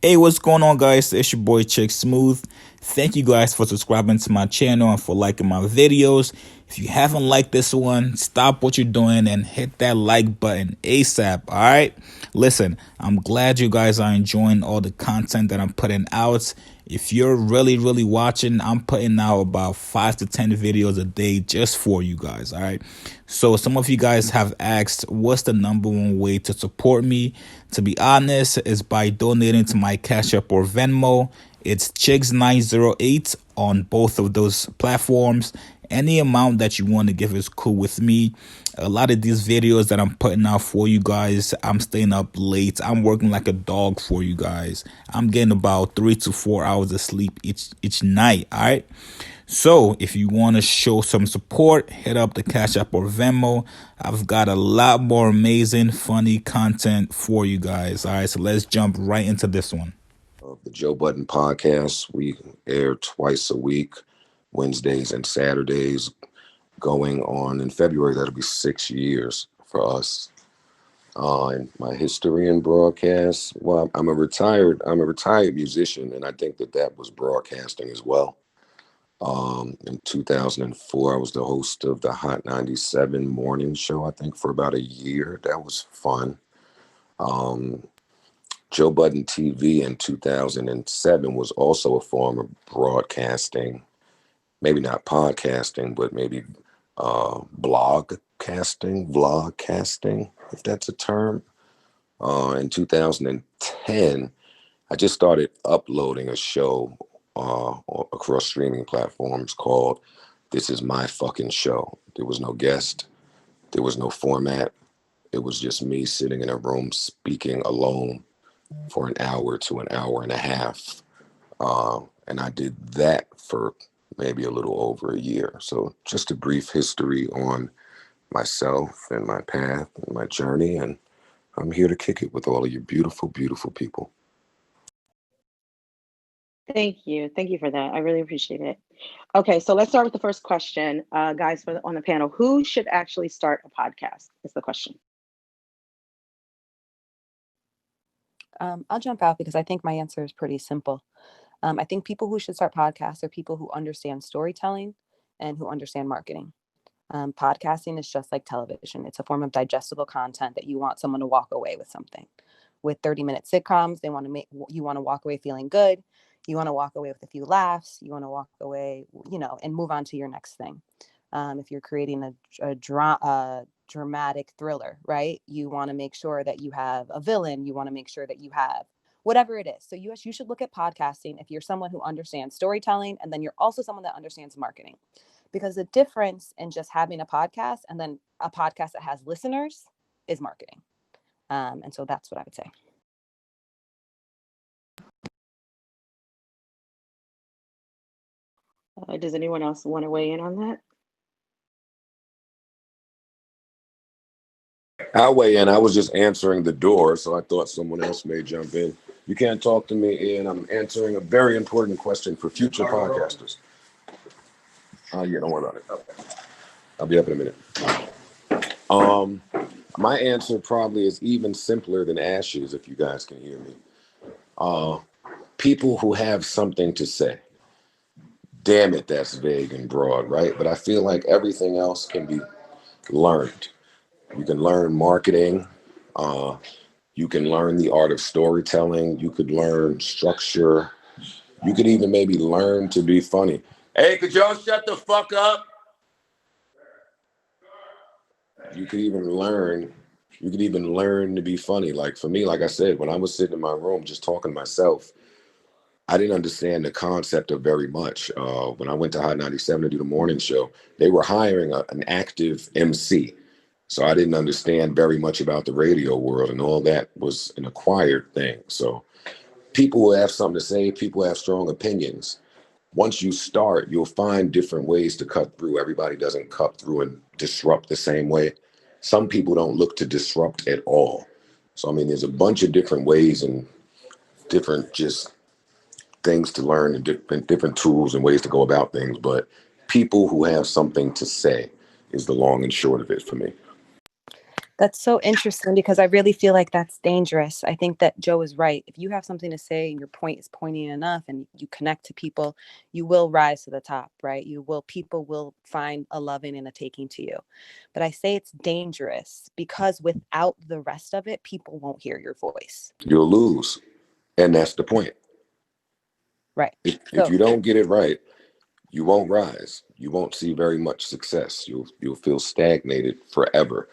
Hey, what's going on, guys? It's your boy Chick Smooth. Thank you guys for subscribing to my channel and for liking my videos. If you haven't liked this one, stop what you're doing and hit that like button ASAP, all right? Listen, I'm glad you guys are enjoying all the content that I'm putting out. If you're really watching, I'm putting out about 5 to 10 videos a day just for you guys, all right? So some of you guys have asked, what's the number one way to support me? To be honest, is by donating to my Cash App or Venmo. It's Chicks908 on both of those platforms. Any amount that you want to give is cool with me. A lot of these videos that I'm putting out for you guys, I'm staying up late. I'm working like a dog for you guys. I'm getting about 3 to 4 hours of sleep each night, all right? So if you want to show some support, hit up the Cash App or Venmo. I've got a lot more amazing, funny content for you guys. All right, so let's jump right into this one. The Joe Budden podcast, we air twice a week, Wednesdays and Saturdays, going on in February. That'll be 6 years for us. And my history in broadcast, well, I'm a retired musician, and I think that was broadcasting as well. In 2004, I was the host of the Hot 97 morning show, I think, for about a year. That was fun. Joe Budden TV in 2007 was also a form of broadcasting, maybe not podcasting, but maybe vlogcasting, if that's a term. In 2010, I just started uploading a show across streaming platforms called This Is My Fucking Show. There was no guest. There was no format. It was just me sitting in a room speaking alone for an hour to an hour and a half. And I did that for maybe a little over a year. So just a brief history on myself and my path and my journey. And I'm here to kick it with all of you beautiful, beautiful people. Thank you. Thank you for that. I really appreciate it. Okay, so let's start with the first question. Guys on the panel, who should actually start a podcast is the question. I'll jump out because I think my answer is pretty simple. I think people who should start podcasts are people who understand storytelling and who understand marketing. Podcasting is just like television. It's a form of digestible content that you want someone to walk away with something. With 30-minute sitcoms, you want to walk away feeling good. You want to walk away with a few laughs. You want to walk away, and move on to your next thing. If you're creating a dramatic thriller, right? You want to make sure that you have a villain. You want to make sure that you have whatever it is. So you should look at podcasting if you're someone who understands storytelling, and then you're also someone that understands marketing. Because the difference in just having a podcast and then a podcast that has listeners is marketing. And so that's what I would say. Does anyone else want to weigh in on that? I'll weigh in. I was just answering the door, so I thought someone else may jump in. You can't talk to me, Ian. I'm answering a very important question for future podcasters. Yeah, don't worry about it. I'll be up in a minute. My answer probably is even simpler than Ash's, if you guys can hear me. People who have something to say. Damn it, that's vague and broad, right? But I feel like everything else can be learned. You can learn marketing. You can learn the art of storytelling. You could learn structure. You could even maybe learn to be funny. Hey, could y'all shut the fuck up? You could even learn to be funny. Like for me, like I said, when I was sitting in my room just talking to myself, I didn't understand the concept of very much. When I went to Hot 97 to do the morning show, they were hiring an active MC. So I didn't understand very much about the radio world, and all that was an acquired thing. So people who have something to say, people who have strong opinions. Once you start, you'll find different ways to cut through. Everybody doesn't cut through and disrupt the same way. Some people don't look to disrupt at all. So, I mean, there's a bunch of different ways and different just things to learn and different tools and ways to go about things. But people who have something to say is the long and short of it for me. That's so interesting because I really feel like that's dangerous. I think that Joe is right. If you have something to say and your point is poignant enough and you connect to people, you will rise to the top, right? People will find a loving and a taking to you. But I say it's dangerous because without the rest of it, people won't hear your voice. You'll lose. And that's the point. Right. If you don't get it right, you won't rise. You won't see very much success. You'll feel stagnated forever.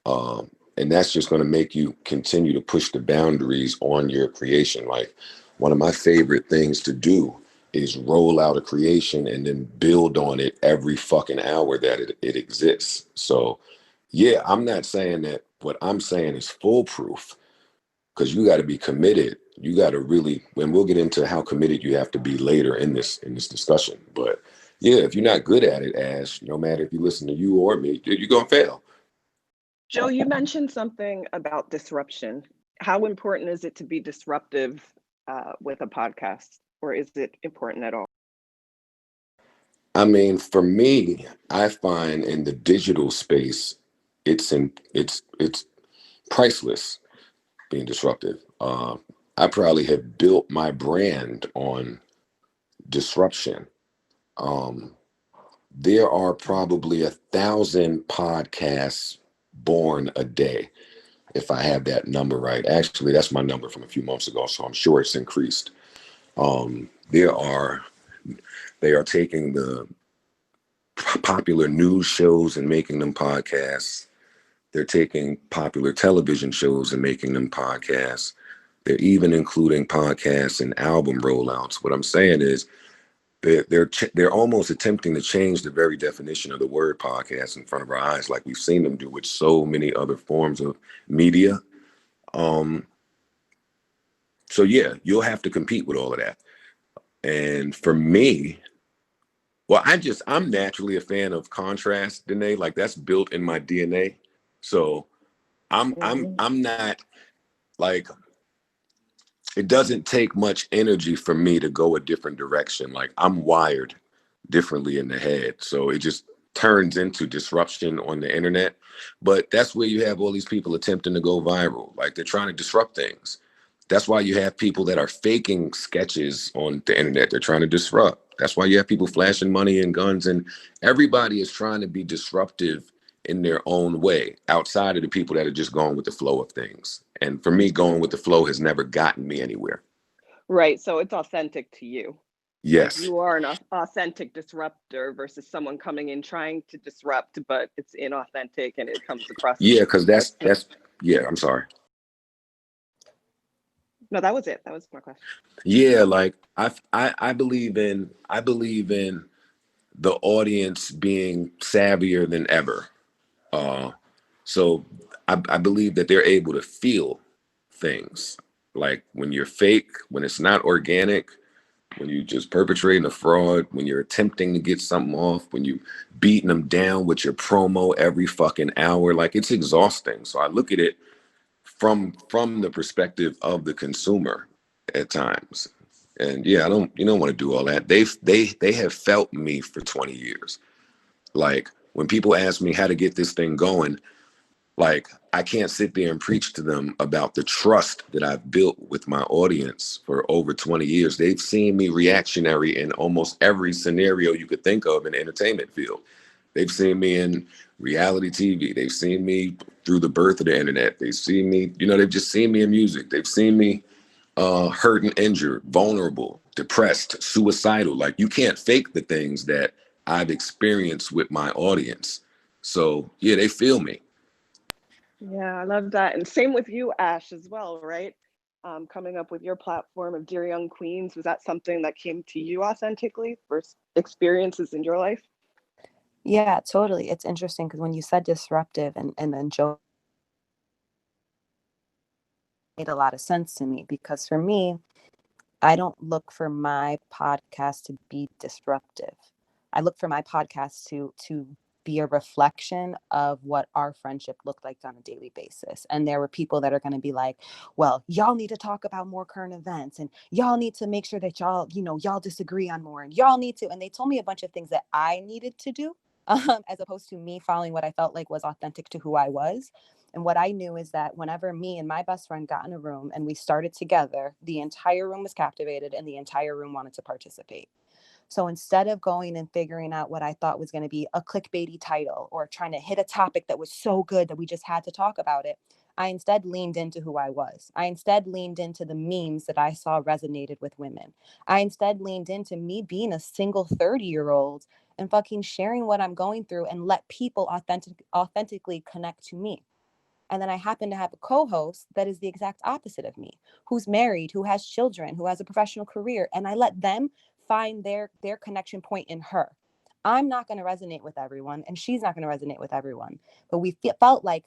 And that's just going to make you continue to push the boundaries on your creation. Like, one of my favorite things to do is roll out a creation and then build on it every fucking hour that it exists. So yeah, I'm not saying that. What I'm saying is foolproof, because you got to be committed. You got to really, and we'll get into how committed you have to be later in this discussion. But yeah, if you're not good at it, Ash, no matter if you listen to you or me, you're gonna fail. Joe, you mentioned something about disruption. How important is it to be disruptive with a podcast, or is it important at all? I mean, for me, I find in the digital space, it's priceless being disruptive. I probably have built my brand on disruption. There are probably 1,000 podcasts born a day, if I have that number right. Actually, that's my number from a few months ago, so I'm sure it's increased. They are taking the popular news shows and making them podcasts. They're taking popular television shows and making them podcasts. They're even including podcasts and album rollouts. What I'm saying is they're almost attempting to change the very definition of the word podcast in front of our eyes, like we've seen them do with so many other forms of media. So yeah, you'll have to compete with all of that. And for me, well, I'm naturally a fan of contrast, Danae. Like, that's built in my DNA. So I'm not like, it doesn't take much energy for me to go a different direction. Like, I'm wired differently in the head. So it just turns into disruption on the internet. But that's where you have all these people attempting to go viral. Like, they're trying to disrupt things. That's why you have people that are faking sketches on the internet. They're trying to disrupt. That's why you have people flashing money and guns, and everybody is trying to be disruptive in their own way, outside of the people that are just going with the flow of things. And for me, going with the flow has never gotten me anywhere. Right. So it's authentic to you. Yes. Like, you are an authentic disruptor versus someone coming in trying to disrupt, but it's inauthentic and it comes across. Yeah, because that's yeah, I'm sorry. No, that was it. That was my question. Yeah, like I believe in the audience being savvier than ever. So I believe that they're able to feel things. Like, when you're fake, when it's not organic, when you just perpetrating a fraud, when you're attempting to get something off, when you beating them down with your promo every fucking hour, like, it's exhausting. So I look at it from the perspective of the consumer at times. And yeah, you don't want to do all that. They have felt me for 20 years. Like, when people ask me how to get this thing going, like, I can't sit there and preach to them about the trust that I've built with my audience for over 20 years. They've seen me reactionary in almost every scenario you could think of in the entertainment field. They've seen me in reality TV. They've seen me through the birth of the internet. They've seen me, they've just seen me in music. They've seen me hurt and injured, vulnerable, depressed, suicidal. Like, you can't fake the things that I've experienced with my audience. So yeah, they feel me. Yeah, I love that. And same with you, Ash, as well, right? Coming up with your platform of Dear Young Queens, was that something that came to you authentically for experiences in your life? Yeah, totally. It's interesting because when you said disruptive and then Joe, made a lot of sense to me, because for me, I don't look for my podcast to be disruptive. I look for my podcast to be a reflection of what our friendship looked like on a daily basis. And there were people that are going to be like, well, y'all need to talk about more current events, and y'all need to make sure that y'all disagree on more, and y'all need to. And they told me a bunch of things that I needed to do, as opposed to me following what I felt like was authentic to who I was. And what I knew is that whenever me and my best friend got in a room and we started together, the entire room was captivated and the entire room wanted to participate. So instead of going and figuring out what I thought was going to be a clickbaity title or trying to hit a topic that was so good that we just had to talk about it, I instead leaned into who I was. I instead leaned into the memes that I saw resonated with women. I instead leaned into me being a single 30-year-old and fucking sharing what I'm going through and let people authentically connect to me. And then I happen to have a co-host that is the exact opposite of me, who's married, who has children, who has a professional career, and I let them find their connection point in her. I'm not going to resonate with everyone, and she's not going to resonate with everyone. But we felt like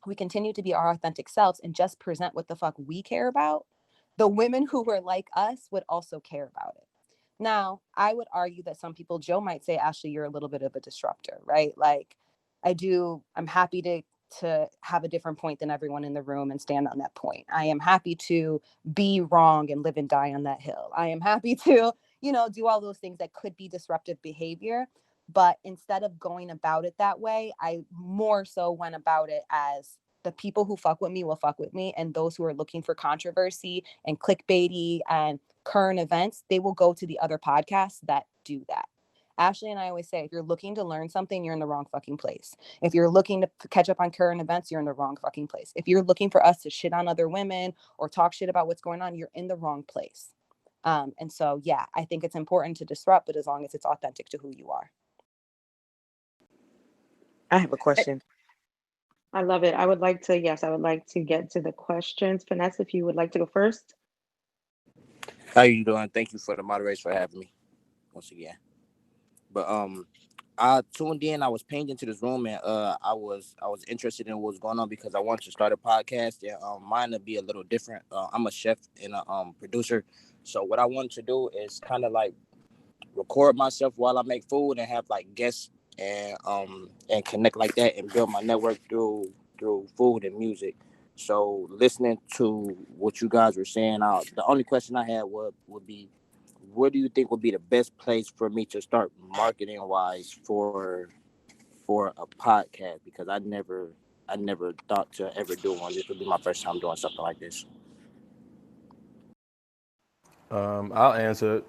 we continue to be our authentic selves and just present what the fuck we care about. The women who were like us would also care about it. Now, I would argue that some people, Joe might say, Ashley, you're a little bit of a disruptor, right? Like I'm happy to have a different point than everyone in the room and stand on that point. I am happy to be wrong and live and die on that hill. I am happy to, do all those things that could be disruptive behavior. But instead of going about it that way, I more so went about it as the people who fuck with me will fuck with me. And those who are looking for controversy and clickbaity and current events, they will go to the other podcasts that do that. Ashley and I always say, if you're looking to learn something, you're in the wrong fucking place. If you're looking to catch up on current events, you're in the wrong fucking place. If you're looking for us to shit on other women or talk shit about what's going on, you're in the wrong place. And so, yeah, I think it's important to disrupt, but as long as it's authentic to who you are. I have a question. I love it. I would like to get to the questions. Vanessa, if you would like to go first. How you doing? Thank you for the moderators for having me once again. But I tuned in. I was pinged into this room, and I was interested in what was going on because I wanted to start a podcast. And mine would be a little different. I'm a chef and a producer, so what I wanted to do is kind of like record myself while I make food and have like guests and connect like that and build my network through food and music. So listening to what you guys were saying, the only question I had would be, where do you think would be the best place for me to start marketing wise for a podcast? Because I never thought to ever do one. This would be my first time doing something like this. I'll answer it.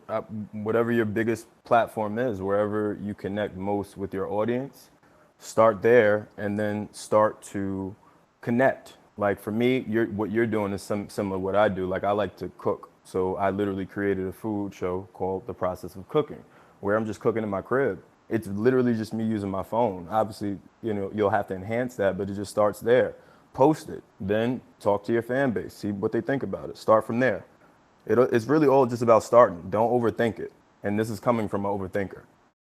Whatever your biggest platform is, wherever you connect most with your audience, start there and then start to connect. Like for me, what you're doing is similar to what I do. Like I like to cook. So I literally created a food show called The Process of Cooking, where I'm just cooking in my crib. It's literally just me using my phone. Obviously, you'll have to enhance that, but it just starts there. Post it, then talk to your fan base, see what they think about it. Start from there. It's really all just about starting. Don't overthink it. And this is coming from an overthinker.